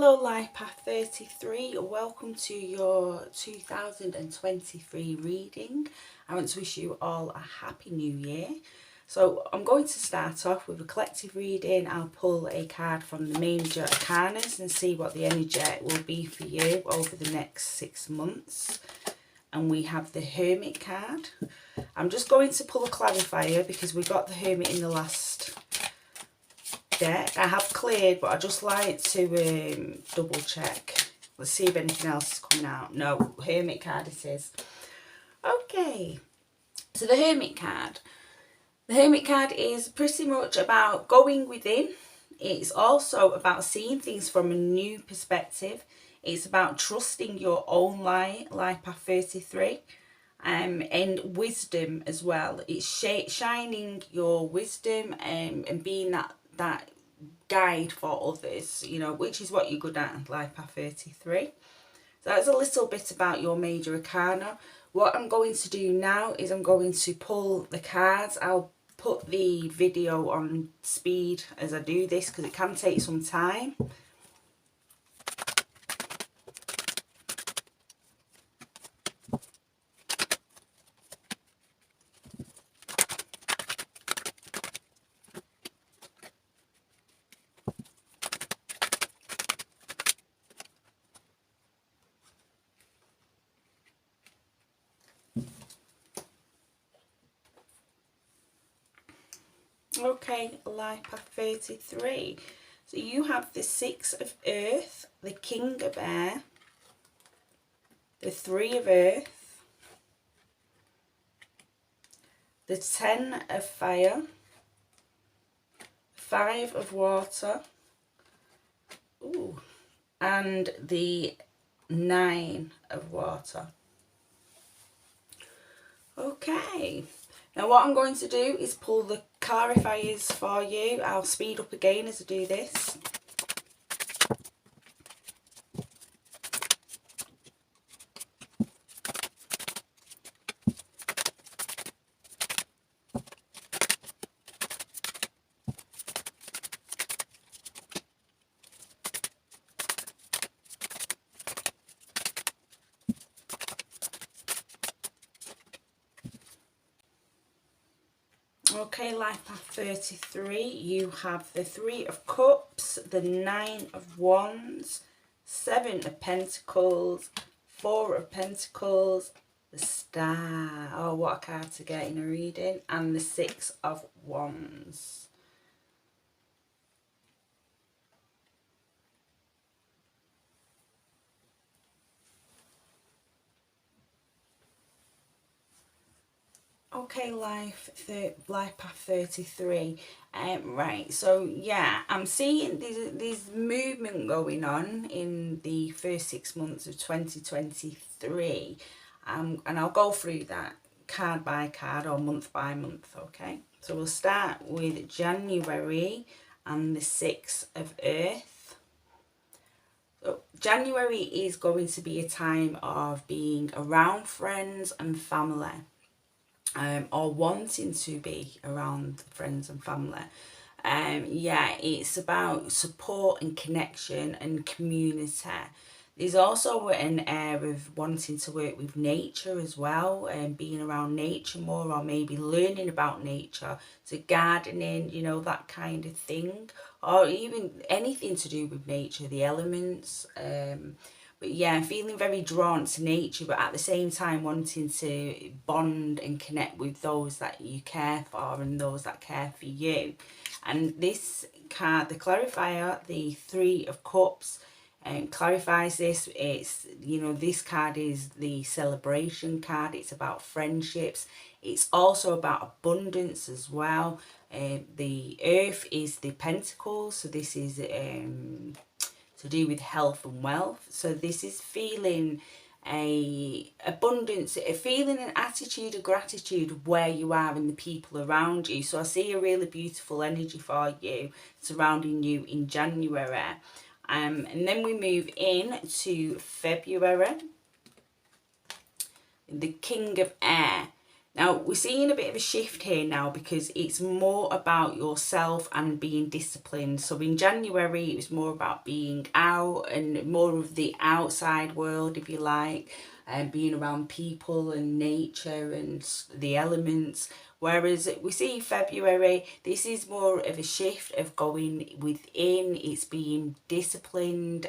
Hello Life Path 33, welcome to your 2023 reading. I want to wish you all a happy new year. So I'm going to start off with a collective reading. I'll pull a card from the major arcanas and see what the energy will be for you over the next 6 months. And we have the Hermit card. I'm just going to pull a clarifier because we got the Hermit in the last deck. I have cleared, but I just like to double check. Let's see if anything else is coming out. No, Hermit card it is. Okay, so the Hermit card. The Hermit card is pretty much about going within. It's also about seeing things from a new perspective. It's about trusting your own light path 33. And wisdom as well. It's shining your wisdom and being that guide for others, you know, which is what you're good at in Life Path 33. So that's a little bit about your major arcana. What I'm going to do now is I'm going to pull the cards. I'll put the video on speed as I do this because it can take some time. Okay, Life Path 33. So you have the 6 of Earth, the King of Air, the 3 of Earth, the 10 of Fire, 5 of Water, and the 9 of Water. Okay. Now what I'm going to do is pull the clarifiers for you. I'll speed up again as I do this. Okay, Life Path 33, you have the 3 of Cups, the 9 of Wands, 7 of Pentacles, 4 of Pentacles, the Star, oh what a card to get in a reading, and the 6 of Wands. Okay, Life Path 33. Right, so yeah, I'm seeing there's movement going on in the first 6 months of 2023. And I'll go through that card by card or month by month, okay? So we'll start with January and the 6 of Earth. So January is going to be a time of being around friends and family. Or wanting to be around friends and family. Yeah, it's about support and connection and community. There's also an air of wanting to work with nature as well, and being around nature more, or maybe learning about nature, so gardening, you know, that kind of thing, or even anything to do with nature, the elements. But yeah, I'm feeling very drawn to nature, but at the same time wanting to bond and connect with those that you care for and those that care for you. And this card, the clarifier, the 3 of Cups, clarifies this. It's, you know, this card is the celebration card. It's about friendships. It's also about abundance as well. The Earth is the Pentacles, so this is to do with health and wealth. So this is feeling a abundance, feeling an attitude of gratitude where you are and the people around you. So I see a really beautiful energy for you surrounding you in January. And then we move in to February. The King of Air. Now, we're seeing a bit of a shift here now because it's more about yourself and being disciplined. So in January, it was more about being out and more of the outside world, if you like, and being around people and nature and the elements. Whereas we see February, this is more of a shift of going within, it's being disciplined.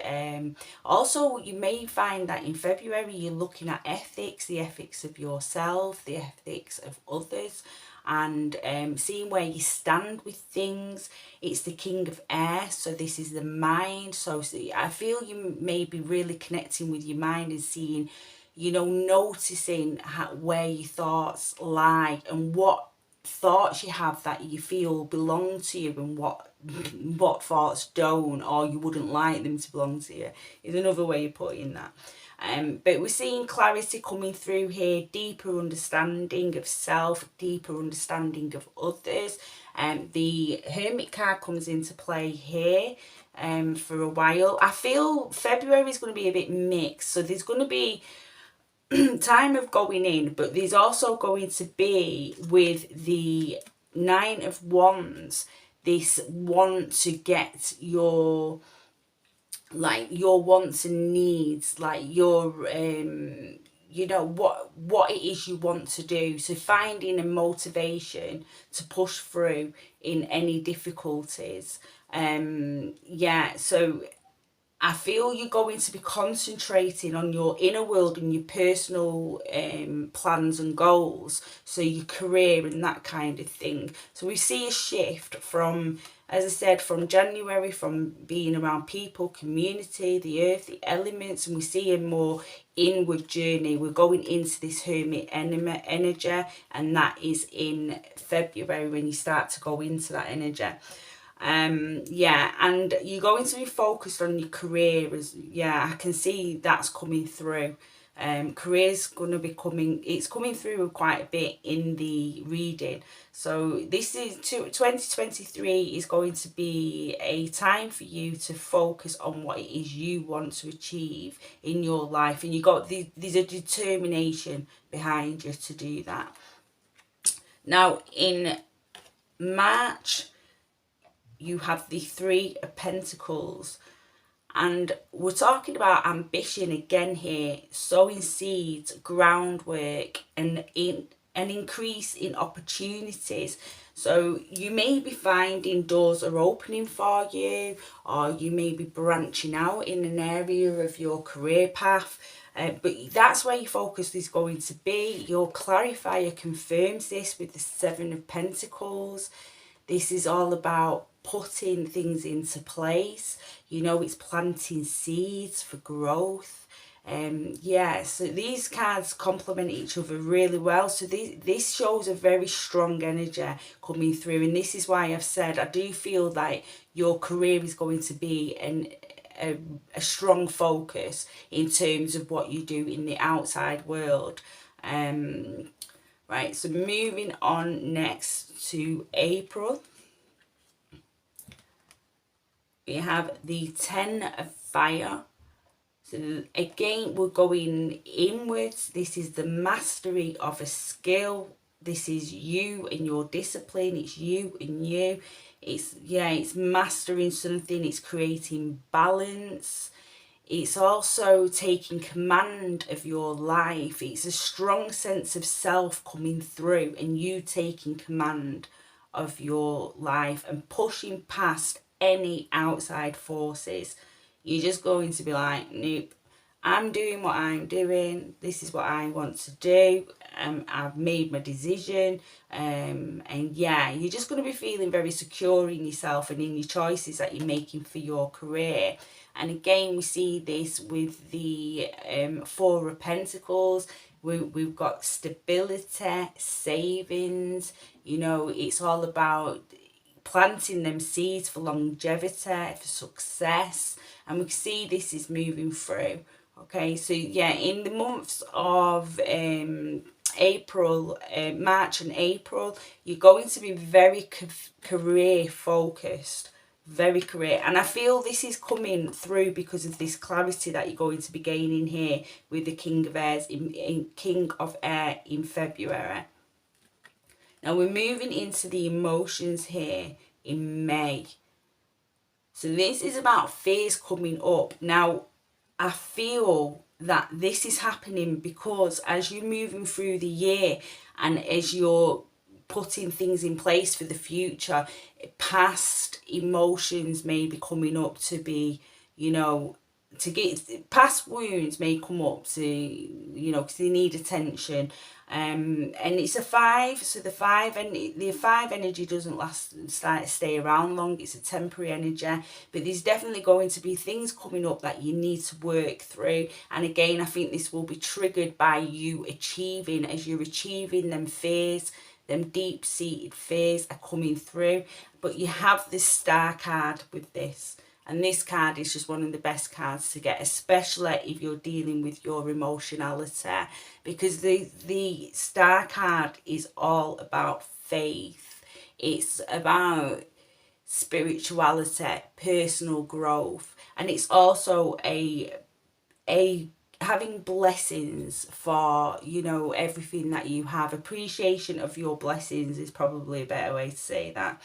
Also, you may find that in February you're looking at ethics, the ethics of yourself, the ethics of others, and seeing where you stand with things. It's the King of Air, so this is the mind. So I feel you may be really connecting with your mind and seeing, noticing where your thoughts lie and what thoughts you have that you feel belong to you and what thoughts don't, or you wouldn't like them to belong to you, is another way of putting that. But we're seeing clarity coming through here, deeper understanding of self, deeper understanding of others. The Hermit card comes into play here for a while. I feel February is going to be a bit mixed, so there's going to be time of going in, but there's also going to be, with the Nine of Wands, this want to get your wants and needs, like your what it is you want to do. So finding a motivation to push through in any difficulties. So I feel you're going to be concentrating on your inner world and your personal plans and goals, so your career and that kind of thing. So we see a shift from, as I said, from January, from being around people, community, the earth, the elements, and we see a more inward journey. We're going into this Hermit energy, and that is in February when you start to go into that energy. And you're going to be focused on your career. I can see that's coming through. Career's going to be it's coming through quite a bit in the reading. So this is 2023 is going to be a time for you to focus on what it is you want to achieve in your life, and you got there's a determination behind you to do that. Now in March, you have the Three of Pentacles, and we're talking about ambition again here, sowing seeds, groundwork, and an increase in opportunities. So you may be finding doors are opening for you, or you may be branching out in an area of your career path. But that's where your focus is going to be. Your clarifier confirms this with the Seven of Pentacles. This is all about putting things into place. It's planting seeds for growth. So these cards complement each other really well. So this shows a very strong energy coming through, and this is why I've said I do feel like your career is going to be a strong focus in terms of what you do in the outside world. Right, so moving on next to April. We have the Ten of Fire. So again, we're going inwards. This is the mastery of a skill. This is you and your discipline. It's you and you. It's mastering something. It's creating balance. It's also taking command of your life. It's a strong sense of self coming through, and you taking command of your life and pushing past any outside forces. You're just going to be like, nope, I'm doing what I'm doing. This is what I want to do. I've made my decision. You're just going to be feeling very secure in yourself and in your choices that you're making for your career. And again, we see this with the Four of Pentacles. We've got stability, savings. It's all about planting them seeds for longevity, for success, and we see this is moving through. Okay, so in the months of March and April, you're going to be very career focused, very career, and I feel this is coming through because of this clarity that you're going to be gaining here with the King of Airs King of Air in February. Now we're moving into the emotions here in May. So this is about fears coming up. Now, I feel that this is happening because as you're moving through the year and as you're putting things in place for the future, past emotions may be coming up to be, to get past wounds may come up to, because they need attention. And it's a 5, so the 5 energy doesn't stay around long. It's a temporary energy, but there's definitely going to be things coming up that you need to work through. And again, I think this will be triggered by you achieving, as you're achieving them fears. Them deep-seated fears are coming through. But you have this star card with this. And this card is just one of the best cards to get, especially if you're dealing with your emotionality. Because the star card is all about faith. It's about spirituality, personal growth. And it's also a having blessings for, everything that you have. Appreciation of your blessings is probably a better way to say that.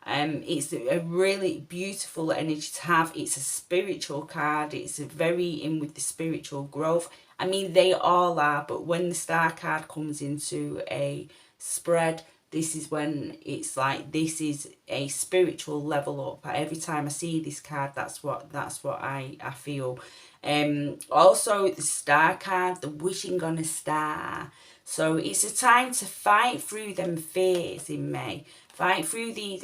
It's a really beautiful energy to have. It's a spiritual card. It's very in with the spiritual growth. I mean, they all are, but when the star card comes into a spread, this is when it's like, this is a spiritual level up. Every time I see this card, that's what I feel. Also the star card, the wishing on a star. So it's a time to fight through them fears in May. Fight through these,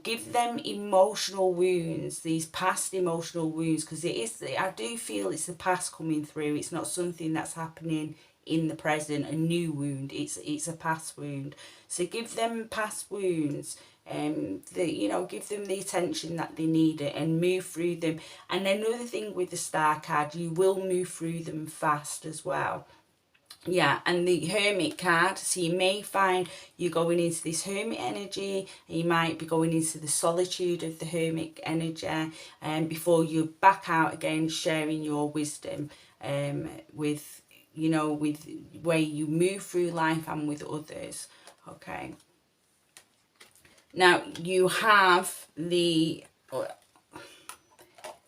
give them emotional wounds, these past emotional wounds, because I do feel it's the past coming through. It's not something that's happening in the present, a new wound. It's a past wound. So give them past wounds. Give them the attention that they need and move through them. And another thing with the star card, you will move through them fast as well. Yeah, and the hermit card, so you may find you're going into this hermit energy, and you might be going into the solitude of the hermit energy, before you back out again, sharing your wisdom with where you move through life and with others. Okay. Now you have the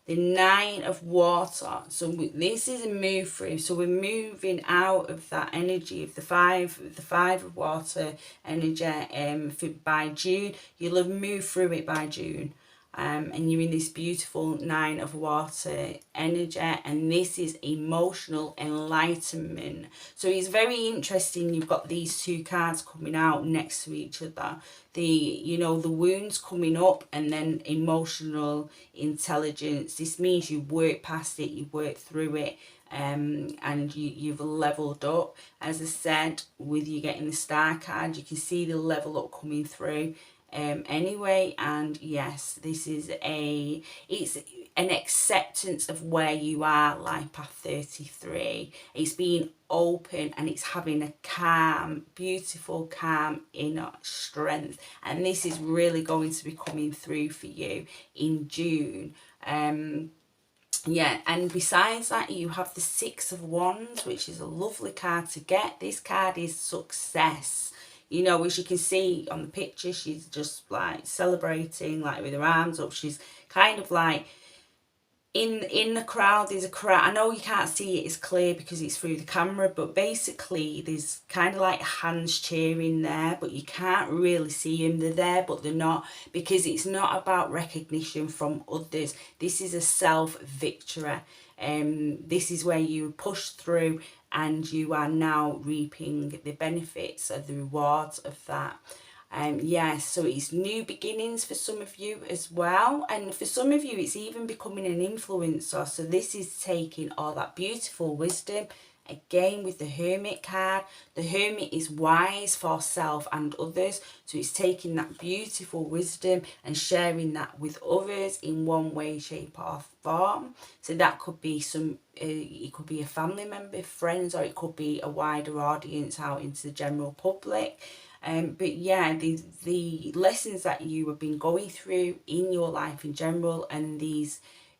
9 of water. So this is a move through. So we're moving out of that energy of the 5 of water energy. By June, you'll have moved through it by June. And you're in this beautiful 9 of water energy, and this is emotional enlightenment. So it's very interesting, you've got these 2 cards coming out next to each other. The wounds coming up, and then emotional intelligence. This means you work past it, you work through it, and you've leveled up. As I said, with you getting the star card, you can see the level up coming through. Anyway, and yes, this is it's an acceptance of where you are, life path 33. It's being open, and it's having a calm, beautiful, calm inner strength, and this is really going to be coming through for you in June. Yeah, and besides that, you have the 6 of Wands, which is a lovely card to get. This card is success. As you can see on the picture, she's just like celebrating, like with her arms up. She's kind of like in the crowd. There's a crowd. I know you can't see it as clear because it's through the camera, but basically there's kind of like hands cheering there, but you can't really see them. They're there, but they're not, because it's not about recognition from others. This is a self-victory. This is where you push through, and you are now reaping the benefits of the rewards of that. Yes, so it's new beginnings for some of you as well, and for some of you it's even becoming an influencer. So this is taking all that beautiful wisdom. Again, with the Hermit card, the Hermit is wise for self and others, so it's taking that beautiful wisdom and sharing that with others in one way, shape or form. So that could be it could be a family member, friends, or it could be a wider audience out into the general public. But yeah, the lessons that you have been going through in your life in general, and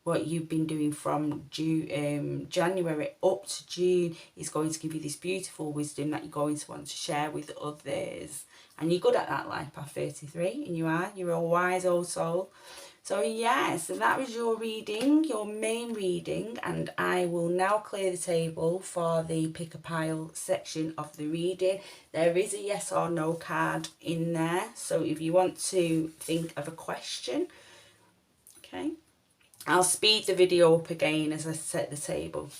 what you've been doing from January up to June, is going to give you this beautiful wisdom that you're going to want to share with others. And you're good at that, Life Path 33, and you're a wise old soul. So yeah, so that was your reading, your main reading, and I will now clear the table for the pick a pile section of the reading. There is a yes or no card in there, so if you want to think of a question, okay, I'll speed the video up again as I set the table.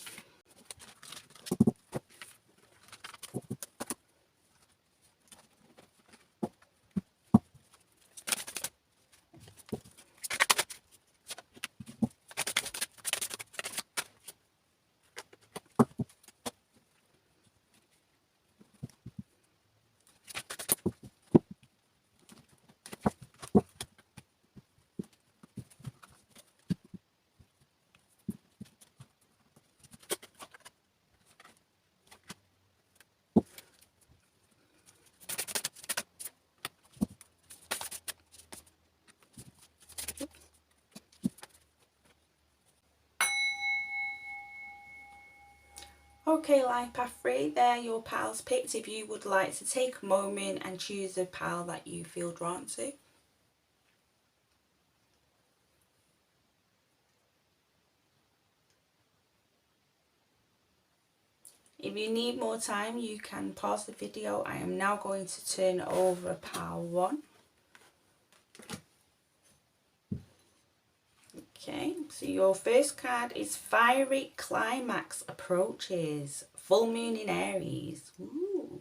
Okay, Life Path 3, there your piles picked. If you would like to take a moment and choose a pile that you feel drawn to. If you need more time, you can pause the video. I am now going to turn over pile 1. Okay, so your first card is Fiery Climax Approaches. Full moon in Aries. Ooh.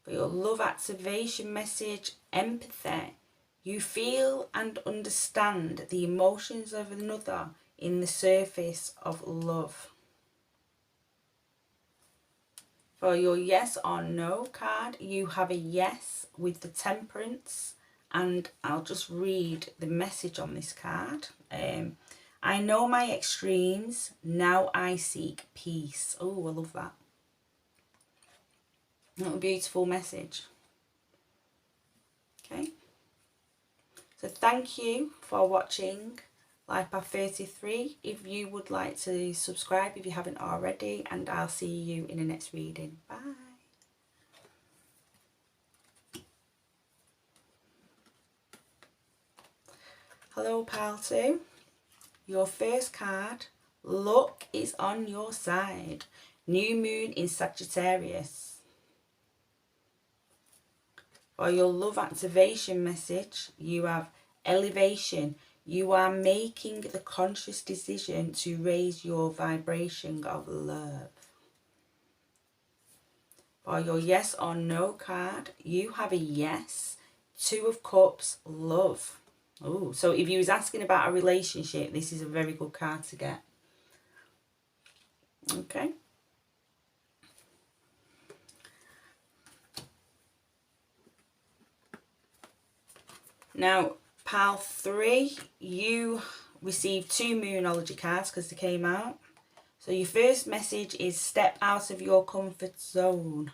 For your love activation message, empathy. You feel and understand the emotions of another in the surface of love. For your yes or no card, you have a yes with the Temperance. And I'll just read the message on this card. I know my extremes, now I seek peace. Oh, I love that. What a beautiful message. Okay. So thank you for watching Life Path 33. If you would like to subscribe if you haven't already, and I'll see you in the next reading. Bye. Hello, pile 2. Your first card, luck is on your side. New moon in Sagittarius. For your love activation message, you have elevation. You are making the conscious decision to raise your vibration of love. For your yes or no card, you have a yes. 2 of Cups, love. Oh, so if you was asking about a relationship, this is a very good card to get. Okay. Now, pile 3, you received 2 Numerology cards because they came out. So your first message is step out of your comfort zone.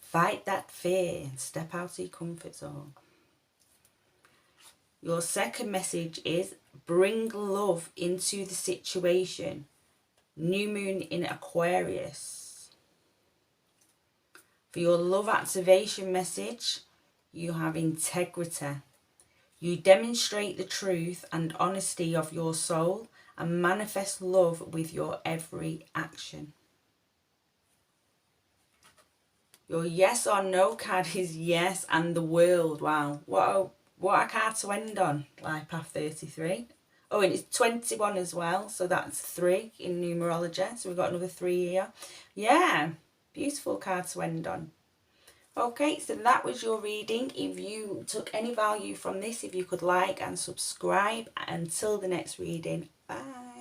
Fight that fear and step out of your comfort zone. Your second message is bring love into the situation. New moon in Aquarius. For your love activation message, you have integrity. You demonstrate the truth and honesty of your soul and manifest love with your every action. Your yes or no card is yes and the world. Wow, what a card to end on, Life Path 33. Oh, and it's 21 as well, so that's 3 in numerology. So we've got another 3 here. Yeah, beautiful card to end on. Okay, so that was your reading. If you took any value from this, if you could like and subscribe. Until the next reading, bye.